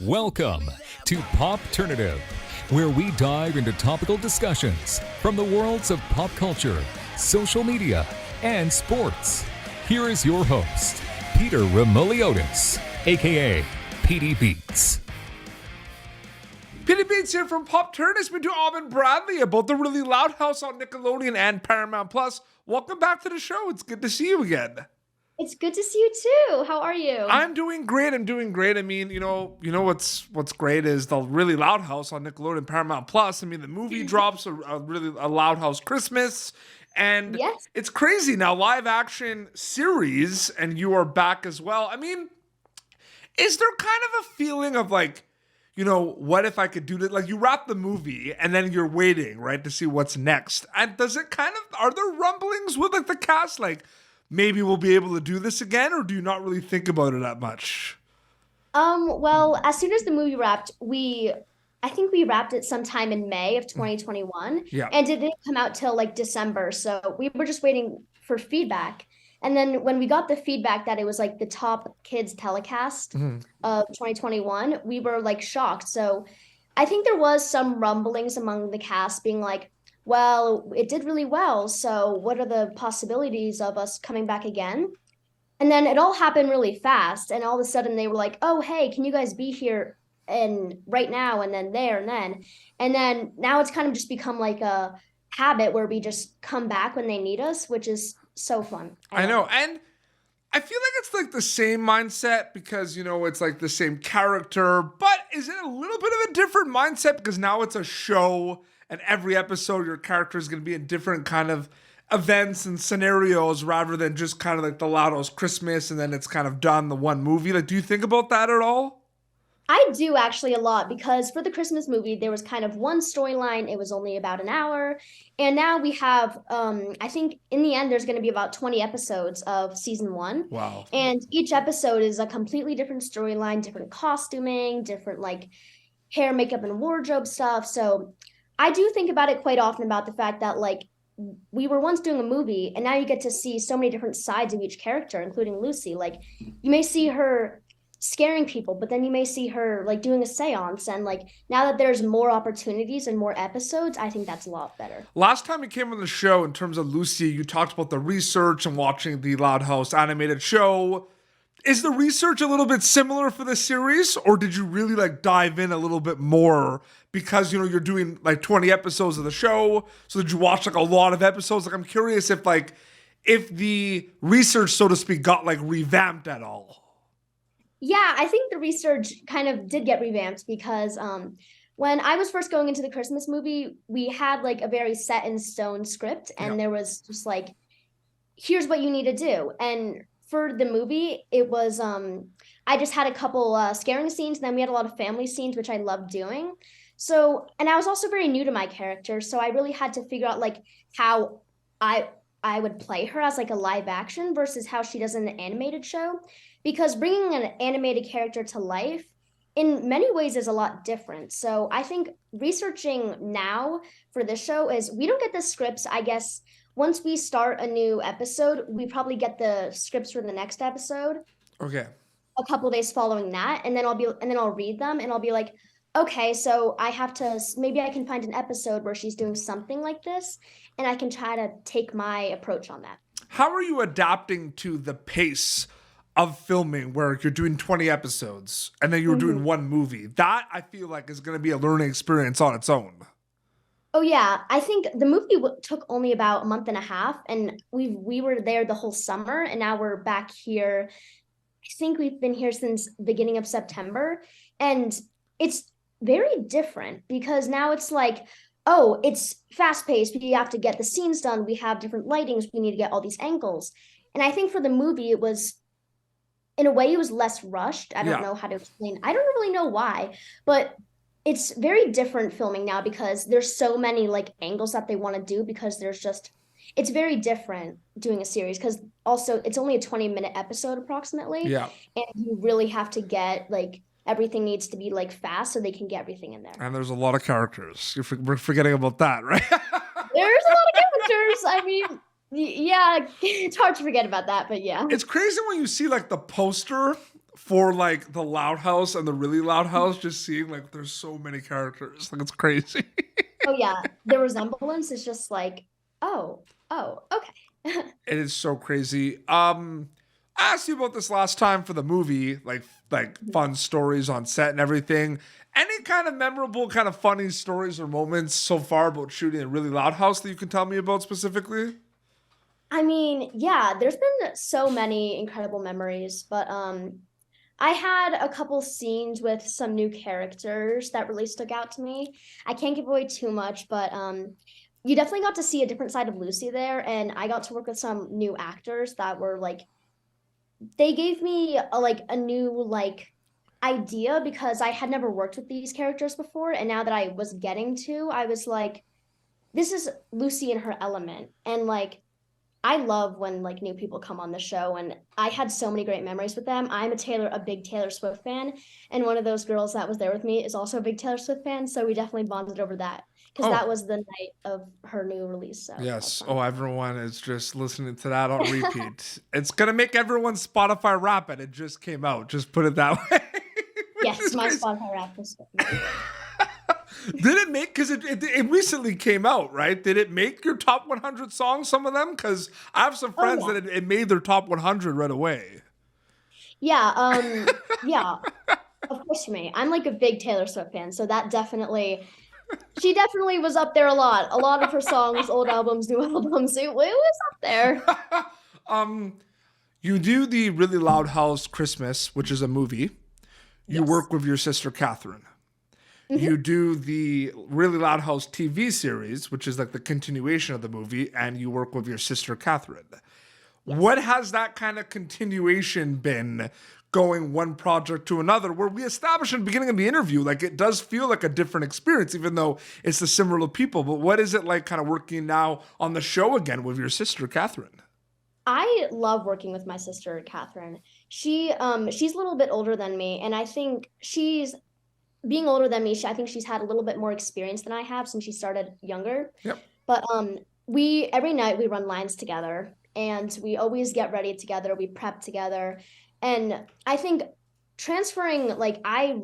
Welcome to Popternative, where we dive into topical discussions from the worlds of pop culture, social media, and sports. Here is your host, Peter Remoliotis, aka PD Beats. PD Beats here from Popternative. We do Aubin Bradley about the really loud house on Nickelodeon and Paramount Plus. Welcome back to the show. It's good to see you again. It's good to see you too. How are you? I'm doing great. I mean, you know what's great is the really loud house on Nickelodeon and Paramount Plus. I mean, the movie drops a loud house Christmas, and Yes. It's crazy now. Live action series, and you are back as well. I mean, is there kind of a feeling of like, what if I could do that? Like, you wrap the movie and then you're waiting, right, to see what's next. And does it are there rumblings with like the cast? Like, maybe we'll be able to do this again, or do you not really think about it that much? Well, as soon as the movie wrapped, I think we wrapped it sometime in May of 2021. Yeah. And it didn't come out till like December. So we were just waiting for feedback. And then when we got the feedback that it was like the top kids telecast of 2021, we were like shocked. So I think there was some rumblings among the cast being like, well, it did really well. So what are the possibilities of us coming back again? And then it all happened really fast. And all of a sudden they were like, oh, hey, can you guys be here and right now and then there and then? And then now it's kind of just become like a habit where we just come back when they need us, which is so fun. I know. And I feel like it's like the same mindset because, it's like the same character, but is it a little bit of a different mindset because now it's a show and every episode your character is going to be in different kind of events and scenarios rather than just kind of like the Loud House Christmas and then it's kind of done the one movie. Like, do you think about that at all? I do actually a lot because for the Christmas movie, there was kind of one storyline. It was only about an hour. And now we have, I think in the end, there's going to be about 20 episodes of season 1. Wow. And each episode is a completely different storyline, different costuming, different like hair, makeup, and wardrobe stuff. So I do think about it quite often about the fact that like we were once doing a movie and now you get to see so many different sides of each character, including Lucy. Like you may see her scaring people, but then you may see her like doing a seance, and like now that there's more opportunities and more episodes, I think that's a lot better. Last time you came on the show in terms of Lucy, you talked about the research and watching the Loud House animated show. Is the research a little bit similar for the series, or did you really like dive in a little bit more because you're doing like 20 episodes of the show? So did you watch like a lot of episodes? Like, I'm curious if the research, so to speak, got like revamped at all. Yeah, I think the research kind of did get revamped because when I was first going into the Christmas movie, we had like a very set in stone script, and there was just like, here's what you need to do. And for the movie, it was I just had a couple scaring scenes, and then we had a lot of family scenes, which I loved doing. So, and I was also very new to my character, so I really had to figure out like how I would play her as like a live action versus how she does in the animated show. Because bringing an animated character to life in many ways is a lot different. So I think researching now for this show is we don't get the scripts, I guess. Once we start a new episode, we probably get the scripts for the next episode. Okay. A couple days following that, and then I'll read them, and I'll be like, okay, so maybe I can find an episode where she's doing something like this, and I can try to take my approach on that. How are you adapting to the pace of filming where you're doing 20 episodes and then you're doing one movie? That I feel like is going to be a learning experience on its own. Oh yeah, I think the movie took only about a month and a half, and we were there the whole summer, and now we're back here. I think we've been here since beginning of September, and it's very different because now it's like, oh, it's fast paced. We have to get the scenes done. We have different lightings. We need to get all these angles. And I think for the movie, it was, in a way, it was less rushed. I don't know how to explain. I don't really know why, but it's very different filming now because there's so many like angles that they want to do because it's very different doing a series because also it's only a 20-minute episode approximately. Yeah. And you really have to get like, everything needs to be like fast so they can get everything in there. And there's a lot of characters. We're forgetting about that, right? There's a lot of characters. I mean, yeah, it's hard to forget about that, but yeah. It's crazy when you see like the poster for like the Loud House and the Really Loud House, just seeing like there's so many characters. Like it's crazy. Oh yeah, the resemblance is just like, oh, okay. It is so crazy. I asked you about this last time for the movie, like fun stories on set and everything. Any kind of memorable, kind of funny stories or moments so far about shooting a Really Loud House that you can tell me about specifically? I mean, yeah, there's been so many incredible memories, but I had a couple scenes with some new characters that really stuck out to me. I can't give away too much, but you definitely got to see a different side of Lucy there, and I got to work with some new actors that were like they gave me a new idea because I had never worked with these characters before, and now that I was getting to, I was like, this is Lucy in her element, and like I love when like new people come on the show, and I had so many great memories with them. I'm a big Taylor Swift fan, and one of those girls that was there with me is also a big Taylor Swift fan, so we definitely bonded over that because that Oh, was the night of her new release. So that was yes. fun. Oh, everyone is just listening to that on repeat. It's gonna make everyone's Spotify rap, and it just came out. Just put it that way. Which Yes, is my crazy. Spotify rap was Did it make, because it recently came out, right? Did it make your top 100 songs, some of them? Because I have some oh friends yeah. that it made their top 100 right away. Yeah, yeah, of course for me. I'm like a big Taylor Swift fan, so that definitely she definitely was up there a lot. A lot of her songs, old albums, new albums, it was up there. um, you do the Really Loud House Christmas, which is a movie. You Yes. work with your sister Catherine. You Hmm. do the Really Loud House TV series, which is like the continuation of the movie, and you work with your sister Catherine. Yes. What has that kind of continuation been going one project to another? Where we established in the beginning of the interview, like it does feel like a different experience, even though it's the similar people. But what is it like kind of working now on the show again with your sister Catherine? I love working with my sister Catherine. She's a little bit older than me, and I think she's being older than me, I think she's had a little bit more experience than I have since she started younger. Yep. But we every night we run lines together, and we always get ready together. We prep together, and I think transferring like I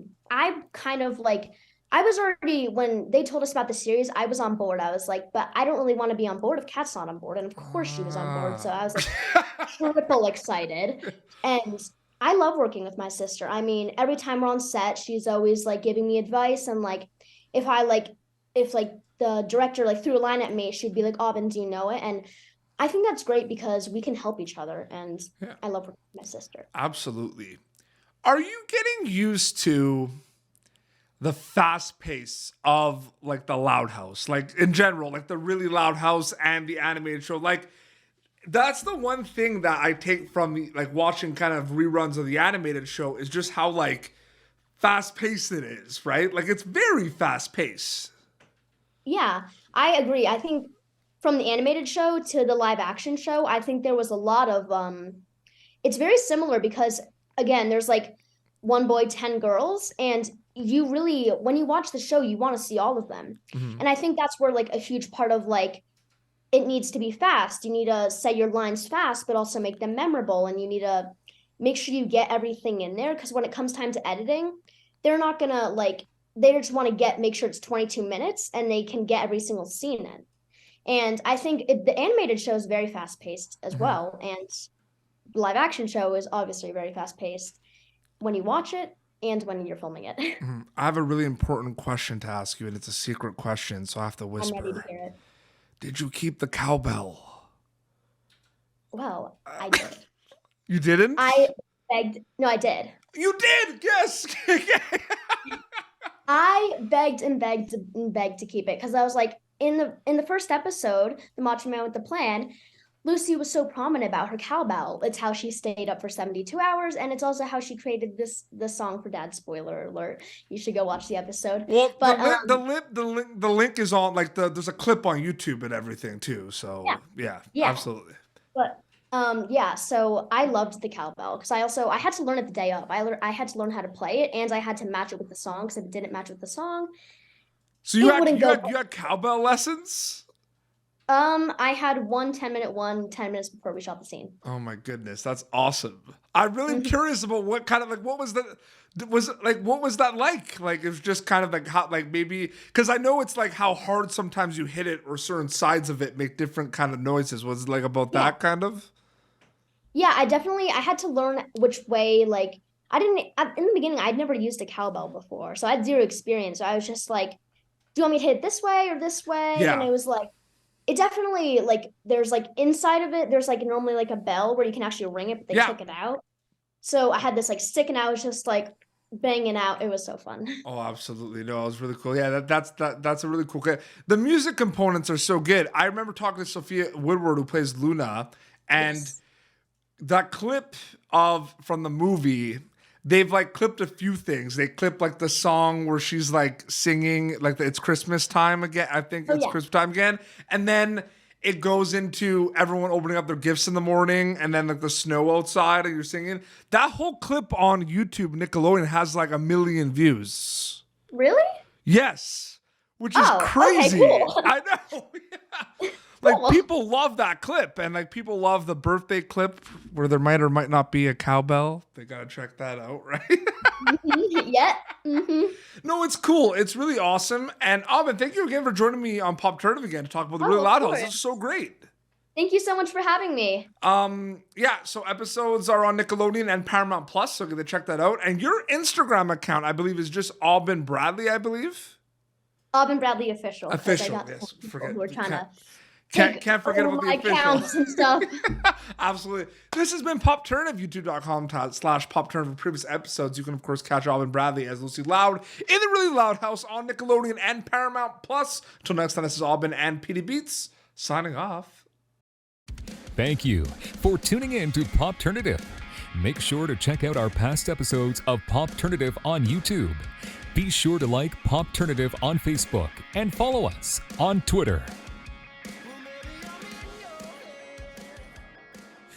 kind of like I was already when they told us about the series, I was on board. I was like, but I don't really want to be on board if Kat's not on board, and of course she was on board. So I was like triple excited. And I love working with my sister. I mean, every time we're on set, she's always like giving me advice and like if I like if like the director like threw a line at me, she'd be like, Aubin, do you know it? And I think that's great because we can help each other and Yeah, I love working with my sister. absolutely. Are you getting used to the fast pace of like the Loud House, like in general, like the Really Loud House and the animated show? Like that's the one thing that I take from the, like watching kind of reruns of the animated show is just how like fast paced it is, right? Like it's very fast paced. Yeah, I agree. I think from the animated show to the live action show, I think there was a lot of it's very similar because again, there's like one boy, 10 girls, and you really when you watch the show, you want to see all of them. Mhm. And I think that's where like a huge part of like it needs to be fast. You need to say your lines fast, but also make them memorable. And you need to make sure you get everything in there. Because when it comes time to editing, they're not gonna like they just want to make sure it's 22 minutes and they can get every single scene in. And I think the animated show is very fast paced as Mhm. well. And the live action show is obviously very fast paced when you watch it and when you're filming it. Mhm. I have a really important question to ask you, and it's a secret question, so I have to I'm ready to whisper. hear it. Did you keep the cowbell? Well, I did. You didn't? I begged, no, I did. You did, yes. I begged and begged and begged to keep it because I was like, in the first episode, The Macho Man with the Plan, Lucy was so prominent about her cowbell. It's how she stayed up for 72 hours, and it's also how she created this song for Dad. Spoiler alert. You should go watch the episode. Well, But the link is on like there's a clip on YouTube and everything too. yeah, So yeah, yeah. absolutely. But yeah, so I loved the cowbell because I had to learn it the day of. I had to learn how to play it and I had to match it with the song because if it didn't match with the song, So it wouldn't go. you had cowbell lessons? I had one 10-minute one 10 minutes before we shot the scene. Oh my goodness, that's awesome. I'm really curious about what kind of like what was what was that like? Like it was just kind of like how like maybe because I know it's like how hard sometimes you hit it or certain sides of it make different kind of noises. Was it like about that kind of? Yeah, I had to learn which way, like, in the beginning, I'd never used a cowbell before, so I had zero experience. So I was just like, do you want me to hit it this way or this way? Yeah. And it was like, it definitely, like, there's like inside of it, there's like normally like a bell where you can actually ring it, but they Yeah. click it out. So I had this like stick and I was just like banging out. It was so fun. Oh, absolutely. No, it was really cool. Yeah, that's a really cool. The music components are so good. I remember talking to Sophia Woodward, who plays Luna, and Yes. that clip of from the movie, they've like clipped a few things. They clipped like the song where she's like singing like it's Christmas time again. I think it's Christmas time again. And then it goes into everyone opening up their gifts in the morning and then like the snow outside and you're singing. That whole clip on YouTube, Nickelodeon, has like 1 million views. Really? Yes. Which is Okay, crazy. cool. I know. Yeah. Like people love that clip and like people love the birthday clip where there might or might not be a cowbell. They gotta check that out, right? Yeah. No, it's cool. It's really awesome. And Aubin, thank you again for joining me on Popternative again to talk about the Really of Loud House. course. This is so great. Thank you so much for having me. Yeah, so episodes are on Nickelodeon and Paramount Plus, so get to check that out. And your Instagram account, I believe, is just Aubin Bradley, I believe. Aubin Bradley official. 'cause I Official, got yes. people Forget. who are trying to Can't forget all about my the official. accounts and stuff. Absolutely. This has been Popternative, youtube.com/Popternative. For previous episodes, you can, of course, catch Aubin Bradley as Lucy Loud in the Really Loud House on Nickelodeon and Paramount Plus. Until next time, this is Aubin and PD Beats signing off. Thank you for tuning in to Popternative. Make sure to check out our past episodes of Popternative on YouTube. Be sure to like Popternative on Facebook and follow us on Twitter.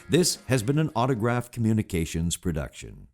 This has been an Autograph Communications production.